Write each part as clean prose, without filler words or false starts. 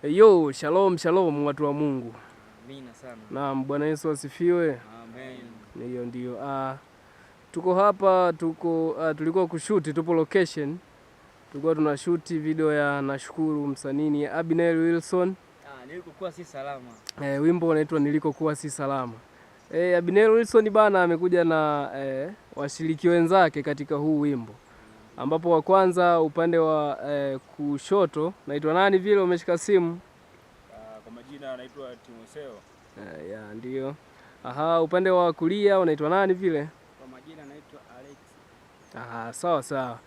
Yo, shalom shalom watu wa Mungu. Amina sana. Naam, Bwana Yesu asifiwe. Amen. Hiyo ndio. Tuko hapa, tulikuwa kushuti, tupo location. Tulikuwa tunashuti video ya Nashukuru msanii Abinel Wilson. Nilikokuwa si salama. Wimbo unaitwa Nilikokuwa si salama. Abinel Wilson bana amekuja na washiriki wenzake katika huu wimbo. Ambapo wa kwanza upande wa kushoto naitwa nani vile umeshika simu? Kwa majina anaitwa Timotheo. Ya ndio. Upande wa kulia unaitwa nani vile? Kwa majina anaitwa Alex. Sawa sawa.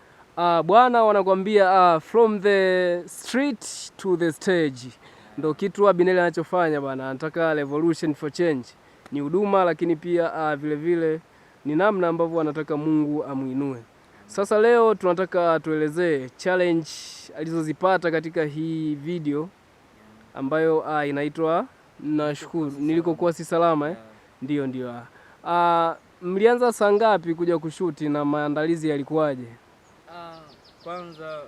Bwana wanakuambia from the street to the stage. Ndio kitu Abinel anachofanya bwana. Anataka revolution for change. Ni huduma lakini pia vile vile ni namna ambavyo anataka Mungu amuinue. Sasa leo tunataka tuelezee challenge alizozipata katika hii video ambayo inaitwa Nashukuru nilikokuwa si salama Ndio. Mlianza saa ngapi kuja kushuti na maandalizi yalikuwaje? Kwanza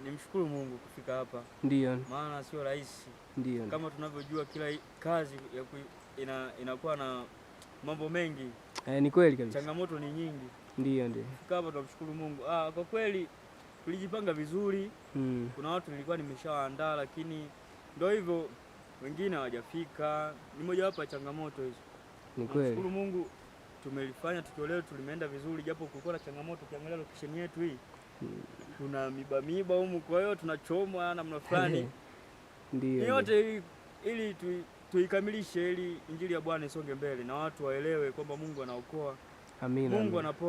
nimshukuru Mungu kufika hapa. Ndio. Maana sio rahisi. Ndio. Kama tunavyojua kila kazi inakuwa na mambo mengi. Ni kweli kabisa. Changamoto ni nyingi. Ndio. Kufika hapa tunamshukuru Mungu. Kwa kweli tulijipanga vizuri. Kuna watu nilikuwa nimeshaandaa lakini ndio hivyo wengine hawajafika. Ni moja wapo ya changamoto hizo. Ni kweli. Nashukuru Mungu tumelifanya tukio leo tulimeenda vizuri japo kulikuwa na changamoto. Ukiangalia location yetu hii kuna miba humu, kwa hiyo tunachomwa namna fulani. Ndio. Yote ili tuikamilishe ili injili ya Bwana isonge mbele na watu waelewe kwamba Mungu anaokoa. Amina. Mungu anaponya.